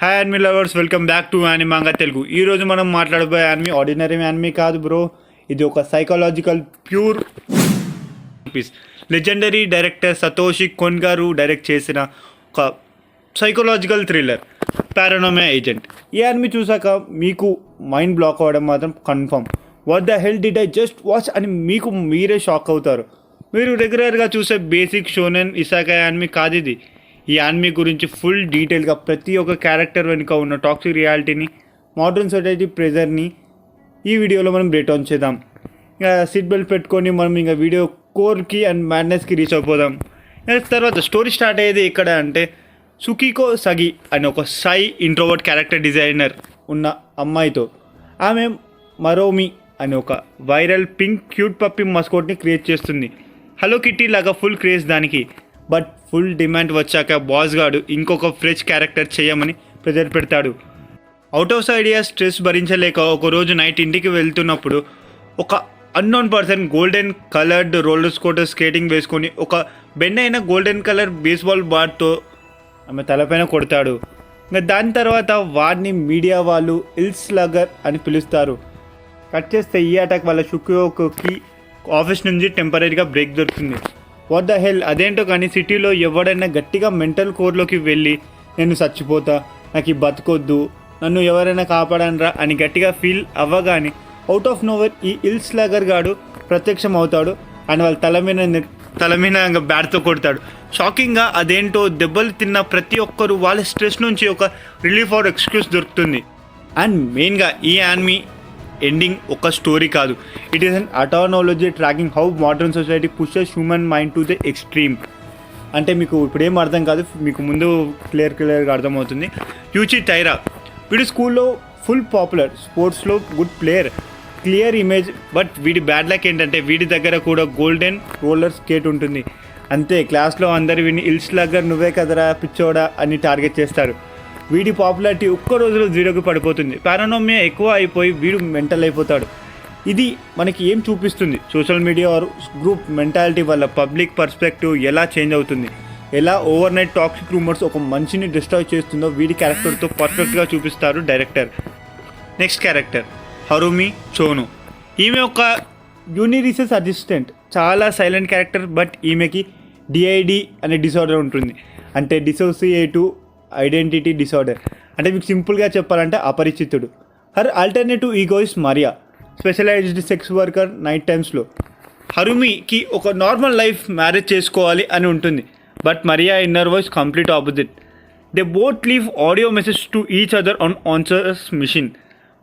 Hi anime lovers, welcome back to animanga Telugu. ఈరోజు మనం మాట్లాడబోయే యానిమీ ఆర్డినరీ యానిమీ కాదు బ్రో. ఇది ఒక psychological pure piece. Legendary director Satoshi Kon గారు డైరెక్ట్ చేసిన ఒక సైకలాజికల్ థ్రిల్లర్ పారానార్మల్ ఏజెంట్. ఈ యానిమీ చూసాక మీకు మైండ్ బ్లాక్ అవ్వడం మాత్రం confirm. What the hell did I just watch అని మీకు మీరే షాక్ అవుతారు. మీరు రెగ్యులర్గా చూసే బేసిక్ షోనెన్ ఇసాకా యానిమీ కాదు ఇది. ఈ యానిమీ గురించి ఫుల్ డీటెయిల్గా ప్రతి ఒక్క క్యారెక్టర్ వెనుక ఉన్న టాక్సిక్ రియాలిటీని, మోడర్న్ సొసైటీ ప్రెజర్ని ఈ వీడియోలో మనం బ్రేక్ డౌన్ చేద్దాం. ఇంకా సీట్ బెల్ట్ పెట్టుకొని మనం ఇంకా వీడియో కోర్కి అండ్ మ్యాడ్నెస్కి రీచ్ అయిపోదాం. తర్వాత స్టోరీ స్టార్ట్ అయ్యేది ఎక్కడ అంటే, సుకికో సగి అనే ఒక సై ఇంట్రోవర్ట్ క్యారెక్టర్ డిజైనర్ ఉన్న అమ్మాయితో. ఆమె మరోమి అనే ఒక వైరల్ పింక్ క్యూట్ పప్పి మస్కోట్ని క్రియేట్ చేస్తుంది. హలో కిట్టి లాగా ఫుల్ క్రేజ్ దానికి. బట్ ఫుల్ డిమాండ్ వచ్చాక బాస్ గాడు ఇంకొక ఫ్రెష్ క్యారెక్టర్ చేయమని ప్రెజర్ పెడతాడు. అవుట్ ఆఫ్ ఐడియా స్ట్రెస్ భరించలేక ఒకరోజు నైట్ ఇంటికి వెళ్తున్నప్పుడు ఒక unknown person golden coloured roller scooter skating వేసుకొని ఒక బెండ్ అయిన గోల్డెన్ కలర్ బేస్బాల్ బాట్తో ఆమె తలపైన కొడతాడు. ఇంకా దాని తర్వాత వాడిని మీడియా వాళ్ళు ఇల్స్ లగర్ అని పిలుస్తారు. కట్ చేస్తే ఈ అటాక్ వల్ల షుక్యోకి ఆఫీస్ నుంచి టెంపరీగా బ్రేక్ దొరుకుతుంది. వాట్ ద హెల్ అదేంటో కానీ సిటీలో ఎవడైనా గట్టిగా మెంటల్ కోర్లోకి వెళ్ళి నేను చచ్చిపోతా, నాకు ఈ బతకొద్దు, నన్ను ఎవరైనా కాపాడనరా అని గట్టిగా ఫీల్ అవ్వగానే అవుట్ ఆఫ్ నోవర్ ఈ ఇల్స్ లాగర్ గాడు ప్రత్యక్షం అవుతాడు అండ్ వాళ్ళ తల మీద బ్యాట్తో కొడతాడు. షాకింగ్గా అదేంటో దెబ్బలు తిన్న ప్రతి ఒక్కరు వాళ్ళ స్ట్రెస్ నుంచి ఒక రిలీఫ్ ఆర్ ఎక్స్క్యూజ్ దొరుకుతుంది. అండ్ మెయిన్గా ఈ యానిమీ ఎండింగ్ ఒక స్టోరీ కాదు, it is an anthology tracking how modern society pushes human mind to the extreme. అంటే మీకు ఇప్పుడు ఏం అర్థం కాదు, మీకు ముందు క్లియర్గా అర్థమవుతుంది. యూచి టైరా వీడి స్కూల్లో ఫుల్ పాపులర్, స్పోర్ట్స్లో good player, clear image. But వీడి బ్యాడ్ లక్ ఏంటంటే వీడి దగ్గర కూడా గోల్డెన్ రోలర్ స్కేట్ ఉంటుంది. అంతే, క్లాస్లో అందరు వీడిని ఇల్స్ లగ్గర్ నువ్వే కదరా పిచ్చోడా అని టార్గెట్ చేస్తారు. వీడి పాపులారిటీ ఒక్క రోజులో జీరోకి పడిపోతుంది. పారానార్మల్ ఎక్కువ అయిపోయి వీడు మెంటల్ అయిపోతాడు. ఇది మనకి ఏం చూపిస్తుంది? Social media or group mentality వల్ల పబ్లిక్ పర్స్పెక్టివ్ ఎలా చేంజ్ అవుతుంది, ఎలా ఓవర్ నైట్ టాక్సిక్ రూమర్స్ ఒక మనిషిని డిస్ట్రాయ్ చేస్తుందో వీడి క్యారెక్టర్తో పర్ఫెక్ట్గా చూపిస్తారు డైరెక్టర్. నెక్స్ట్ క్యారెక్టర్ హరుమి చోను. ఈమె ఒక యూని రీసెర్చ్ అసిస్టెంట్, చాలా సైలెంట్ క్యారెక్టర్. బట్ ఈమెకి డిఐడి అనే డిసార్డర్ ఉంటుంది, అంటే డిసోసియేటివ్ ఐడెంటిటీ డిసార్డర్. అంటే మీకు సింపుల్గా చెప్పాలంటే అపరిచితుడు. Her alternative ego is Maria, specialized sex worker night టైమ్స్లో. హరుమికి ఒక నార్మల్ లైఫ్, మ్యారేజ్ చేసుకోవాలి అని ఉంటుంది. But Maria inner voice complete opposite. They both leave audio message to each other on answers machine.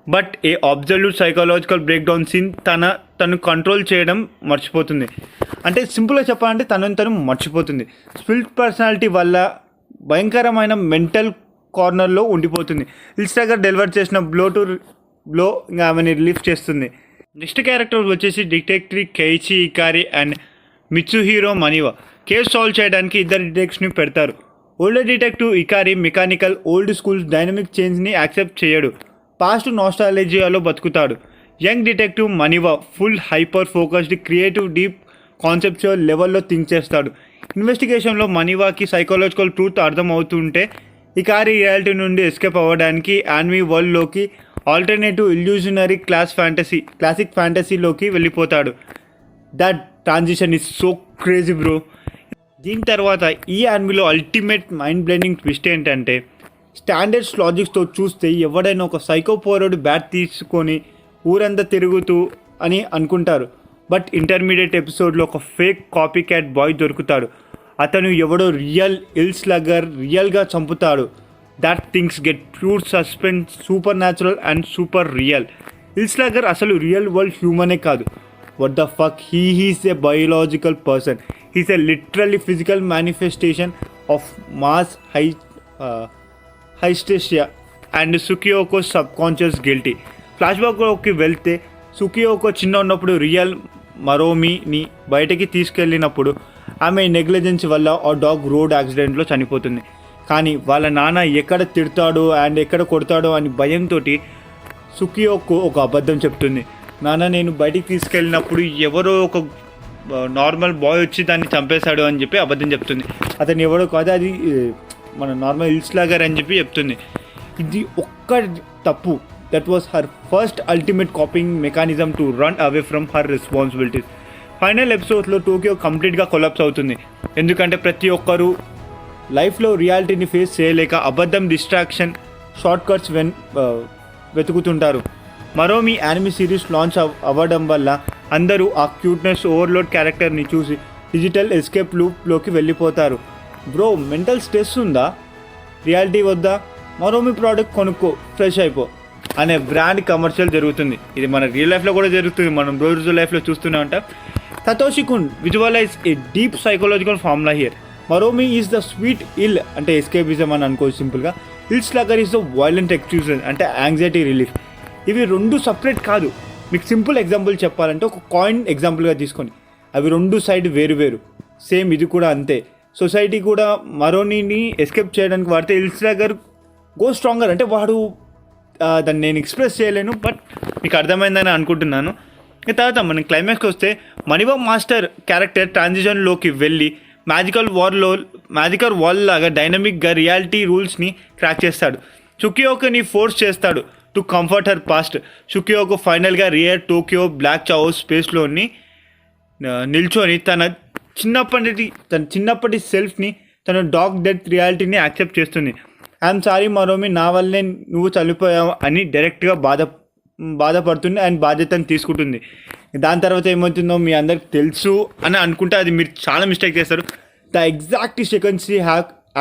But a absolute psychological breakdown scene తను control చేయడం మర్చిపోతుంది. అంటే సింపుల్గా చెప్పాలంటే తను మర్చిపోతుంది. స్ప్లిట్ పర్సనాలిటీ వల్ల భయంకరమైన మెంటల్ కార్నర్లో ఉండిపోతుంది. ఇల్స్టాగర్ డెలివర్ చేసిన బ్లో ఇంకా ఆమెని రిలీఫ్ చేస్తుంది. నెక్స్ట్ క్యారెక్టర్ వచ్చేసి detective Keiichi Ikari and Mitsuhiro Maniwa. Case solve చేయడానికి ఇద్దరు డిటెక్టివ్స్ని పెడతారు. Older detective Ikari mechanical old school dynamic చేంజ్ని యాక్సెప్ట్ చేయడు, పాస్ట్ నాస్టాలజియాలో బతుకుతాడు. Young detective Maniwa full hyper focused, creative, deep conceptual లెవెల్లో థింక్ చేస్తాడు. ఇన్వెస్టిగేషన్లో మనివాకి సైకాలజికల్ ట్రూత్ అర్థమవుతుంటే ఇకారి రియాలిటీ నుండి ఎస్కేప్ అవ్వడానికి యానిమీ వరల్డ్లోకి ఆల్టర్నేటివ్ ఇల్యూజనరీ క్లాసిక్ ఫ్యాంటసీలోకి వెళ్ళిపోతాడు. That transition is so crazy bro. దీని తర్వాత ఈ యానిమీలో అల్టిమేట్ మైండ్ బ్లెండింగ్ ట్విస్ట్ ఏంటంటే, స్టాండర్డ్స్ లాజిక్స్తో చూస్తే ఎవడైనా ఒక సైకోపోరుడు బ్యాట్ తీసుకొని ఊరంతా తిరుగుతూ అని అనుకుంటారు. బట్ ఇంటర్మీడియట్ ఎపిసోడ్లో ఒక ఫేక్ కాపీ క్యాట్ బాయ్ దొరుకుతాడు. అతను ఎవడో రియల్ ఇల్స్ లగర్ రియల్గా చంపుతాడు. That things get pure suspense, super natural and super real. Lil Slugger అసలు రియల్ వరల్డ్ హ్యూమనే కాదు. What the fuck, he's a biological person. He's a literally physical manifestation of mass hysteria and Tsukiko sub conscious guilty. ఫ్లాష్బ్యాక్లోకి వెళ్తే Tsukiko చిన్న ఉన్నప్పుడు real మరోమిని బయటకి తీసుకెళ్ళినప్పుడు ఆమె నెగ్లిజెన్స్ వల్ల ఆ డాగ్ రోడ్ యాక్సిడెంట్లో చనిపోతుంది. కానీ వాళ్ళ నాన్న ఎక్కడ తిడతాడో అండ్ ఎక్కడ కొడతాడో అని భయంతో సుకియోకో ఒక అబద్ధం చెప్తుంది. నాన్న నేను బయటికి తీసుకెళ్ళినప్పుడు ఎవరో ఒక నార్మల్ బాయ్ వచ్చి దాన్ని చంపేశాడు అని చెప్పి అబద్ధం చెప్తుంది. అతను ఎవరో కాదు, అది మన నార్మల్ ఇల్స్ లాగర్ అని చెప్పి చెప్తుంది. ఇది ఒక్క తప్పు. That was her first ultimate coping mechanism to run away from her responsibilities. Final ఎపిసోడ్లో టోక్యో కంప్లీట్గా కొలాప్స్ అవుతుంది. ఎందుకంటే ప్రతి ఒక్కరూ లైఫ్లో రియాలిటీని ఫేస్ చేయలేక అబద్ధం, డిస్ట్రాక్షన్, షార్ట్ కట్స్ వెతుకుతుంటారు. మరోమి యానిమే సిరీస్ లాంచ్ అవ్వడం వల్ల అందరూ ఆ క్యూట్నెస్ ఓవర్లోడ్ క్యారెక్టర్ని చూసి డిజిటల్ ఎస్కేప్ లూప్లోకి వెళ్ళిపోతారు. బ్రో, మెంటల్ స్ట్రెస్ ఉందా, రియాలిటీ వద్దా, మరోమి ప్రోడక్ట్ కొనుక్కో, ఫ్రెష్ అయిపో అనే బ్రాండ్ కమర్షియల్ జరుగుతుంది. ఇది మన రియల్ లైఫ్లో కూడా జరుగుతుంది, మనం రోజు లైఫ్లో చూస్తూనే ఉంటాం. Satoshi Kon visualize a deep psychological formula here. Maromi is the sweet ill అంటే ఎస్కేపిజం అని అనుకోవచ్చు సింపుల్గా. Lil Slugger is the violent exclusion అంటే యాంగ్జైటీ రిలీఫ్. ఇవి రెండు సపరేట్ కాదు. మీకు సింపుల్ ఎగ్జాంపుల్ చెప్పాలంటే ఒక కాయిన్ ఎగ్జాంపుల్గా తీసుకొని, అవి రెండు సైడ్ వేరు. సేమ్ ఇది కూడా అంతే. సొసైటీ కూడా మరోనీని ఎస్కేప్ చేయడానికి వాడితే ఇల్ స్లగర్ గో స్ట్రాంగర్. అంటే వాడు దాన్ని నేను ఎక్స్ప్రెస్ చేయలేను, బట్ మీకు అర్థమైందని అనుకుంటున్నాను. తర్వాత మనం క్లైమాక్స్కి వస్తే, మణివా మాస్టర్ క్యారెక్టర్ ట్రాన్సిషన్లోకి వెళ్ళి మ్యాజికల్ వాల్ లాగా డైనమిక్గా రియాలిటీ రూల్స్ని క్రాక్ చేస్తాడు. చుకియోకోని ఫోర్స్ చేస్తాడు టు కంఫర్ట్ హర్ పాస్ట్. చుకియోకో ఫైనల్గా రియర్ టోక్యో బ్లాక్ చావోస్ స్పేస్లోని నిల్చొని తన చిన్నప్పటి సెల్ఫ్ని, తన డాగ్ డెత్ రియాలిటీని యాక్సెప్ట్ చేస్తుంది. ఐఎమ్ సారీ మరోమి, నా వల్లే నువ్వు చనిపోయావు అని డైరెక్ట్గా బాధపడుతుంది అండ్ బాధ్యతను తీసుకుంటుంది. దాని తర్వాత ఏమవుతుందో మీ అందరికి తెలుసు అని అనుకుంటే అది మీరు చాలా మిస్టేక్ చేస్తారు. The exact seconds he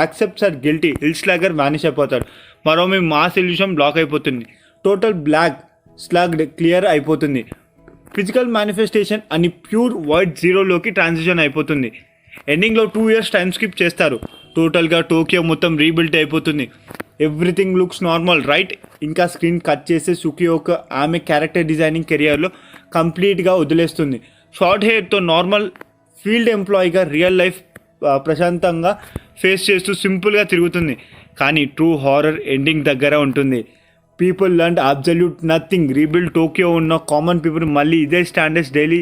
accepts or guilty. Lil Slugger vanish అయిపోతాడు. మరోమి మాస్ ఇల్యూషన్ బ్లాక్ అయిపోతుంది. టోటల్ బ్లాక్ స్లగ్ క్లియర్ అయిపోతుంది. ఫిజికల్ మేనిఫెస్టేషన్ అని ప్యూర్ వైట్ జీరోలోకి ట్రాన్సిషన్ అయిపోతుంది. ఎండింగ్లో 2 years టైం స్కిప్ చేస్తారు. టోటల్గా టోక్యో మొత్తం రీబిల్ట్ అయిపోతుంది. Everything looks normal, right? ఇంకా స్క్రీన్ కట్ చేసే సుకియోకో ఆమె క్యారెక్టర్ డిజైనింగ్ కెరియర్లో కంప్లీట్గా వదిలేస్తుంది. షార్ట్ హెయిర్తో నార్మల్ ఫీల్డ్ ఎంప్లాయీగా రియల్ లైఫ్ ప్రశాంతంగా ఫేస్ చేస్తూ సింపుల్గా తిరుగుతుంది. కానీ ట్రూ హారర్ ఎండింగ్ దగ్గర ఉంటుంది. People learn absolute nothing. Rebuild Tokyo ఉన్న కామన్ పీపుల్ మళ్ళీ ఇదే స్టాండర్డ్స్ డైలీ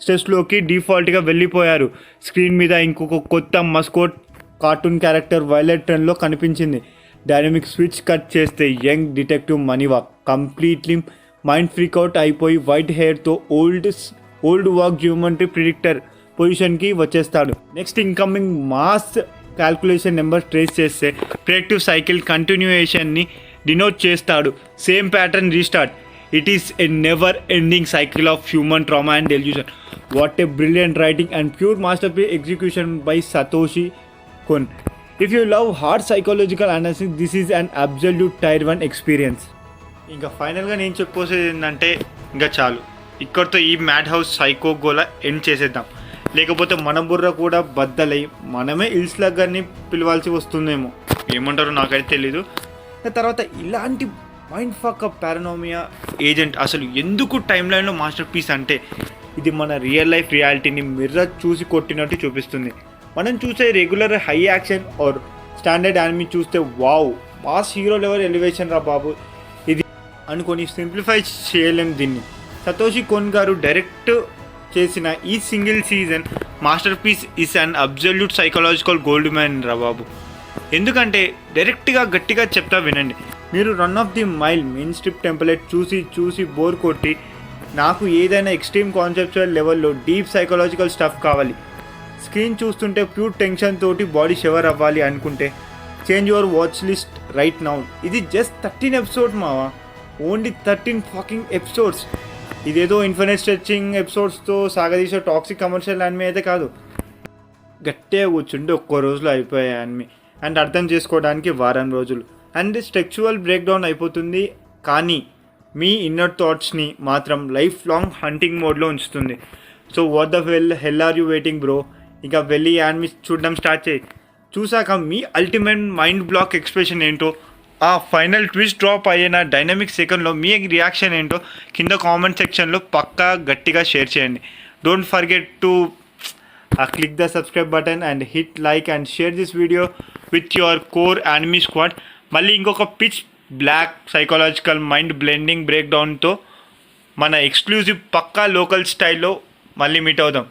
స్ట్రెస్లోకి డిఫాల్ట్గా వెళ్ళిపోయారు. స్క్రీన్ మీద ఇంకొక కొత్త మస్కోట్ కార్టూన్ క్యారెక్టర్ వైలెట్ ట్రెండ్లో కనిపించింది. డైనమిక్ స్విచ్ కట్ చేస్తే young detective Maniwa completely mind freak out అయిపోయి వైట్ హెయిర్తో ఓల్డ్ వాక్ జియోమెట్రీ ప్రిడిక్టర్ పొజిషన్కి వచ్చేస్తాడు. Next incoming mass calculation number trace చేస్తే ప్రిడిక్టివ్ సైకిల్ కంటిన్యూయేషన్ని డినోట్ చేస్తాడు. Same pattern restart. It is a never ending cycle of human trauma and delusion. What a brilliant writing and pure masterpiece execution by Satoshi Kon. If you love hard psychological analysis, this is an absolute tier 1 experience. ఇంకా ఫైనల్గా నేను చెప్పేది ఏంటంటే, ఇంకా చాలు, ఇక్కడితో ఈ mad house psycho గోలా ఎండ్ చేసేద్దాం. లేకపోతే మన బుర్ర కూడా బద్దలై మనమే ఇల్ స్లగ్గర్ని పిలవాల్సి వస్తుందేమో, ఏమంటారో నాకైతే తెలీదు. తర్వాత ఇలాంటి మైండ్ ఫక్ అప్ పారానోమియా ఏజెంట్ అసలు ఎందుకు టైం లైన్లో మాస్టర్ పీస్ అంటే, ఇది మన రియల్ లైఫ్ రియాలిటీని మిర్రర్ చూసి కొట్టినట్టు చూపిస్తుంది. మనం చూసే regular high action or standard anime చూస్తే wow mass hero level elevation రా బాబు ఇది అనుకొని సింప్లిఫై చేయలేం దీన్ని. సతోషి కొన్ గారు డైరెక్ట్ చేసిన ఈ single season master piece is an absolute psychological goldmine రా బాబు. ఎందుకంటే డైరెక్ట్గా గట్టిగా చెప్తా వినండి. మీరు run of the mill mainstream template చూసి బోర్ కొట్టి నాకు ఏదైనా ఎక్స్ట్రీమ్ కాన్సెప్చువల్ లెవెల్లో డీప్ సైకలాజికల్ స్టఫ్ కావాలి, స్క్రీన్ చూస్తుంటే ప్యూర్ టెన్షన్ తోటి బాడీ షవర్ అవ్వాలి అనుకుంటే change your watch list right now. ఇది జస్ట్ 13 episodes మావా, ఓన్లీ 13 fucking episodes. ఇదేదో ఇన్ఫినిట్ స్ట్రెచింగ్ ఎపిసోడ్స్తో సాగదీసే టాక్సిక్ కమర్షియల్ యానిమే అయితే కాదు. గట్టిగా కూర్చుంటే ఒక్కో రోజులో అయిపోయాయి యానిమే అండ్ అర్థం చేసుకోవడానికి వారం రోజులు అండ్ స్ట్రక్చురల్ బ్రేక్డౌన్ అయిపోతుంది. కానీ మీ ఇన్నర్ థాట్స్ని మాత్రం లైఫ్ లాంగ్ హంటింగ్ మోడ్లో ఉంచుతుంది. So what the hell are you waiting bro? ఇంకా వెళ్ళి యానిమే చూడడం స్టార్ట్ చేయి. చూసాక మీ అల్టిమేట్ మైండ్ బ్లాక్ ఎక్స్ప్రెషన్ ఏంటో, ఆ ఫైనల్ ట్విస్ట్ డ్రాప్ అయిన డైనమిక్ సెకండ్లో మీ రియాక్షన్ ఏంటో కింద కామెంట్ సెక్షన్లో పక్కా గట్టిగా షేర్ చేయండి. Don't forget to click the subscribe button and hit like and share this video with your core anime squad. మళ్ళీ ఇంకొక pitch black psychological mind blending బ్రేక్డౌన్తో మన ఎక్స్క్లూజివ్ పక్కా లోకల్ స్టైల్లో మళ్ళీ మీట్ అవుదాం.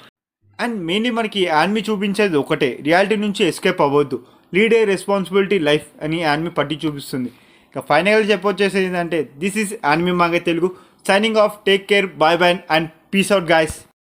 అండ్ మెయిన్లీ మనకి యానిమే చూపించేది ఒకటే, రియాలిటీ నుంచి ఎస్కేప్ అవ్వద్దు, లీడ్ ఏ రెస్పాన్సిబిలిటీ లైఫ్ అని యానిమే పట్టి చూపిస్తుంది. ఇక ఫైనల్గా చెప్పొచ్చేసి ఏంటంటే this is anime manga Telugu signing off, take care, by by and peace out guys.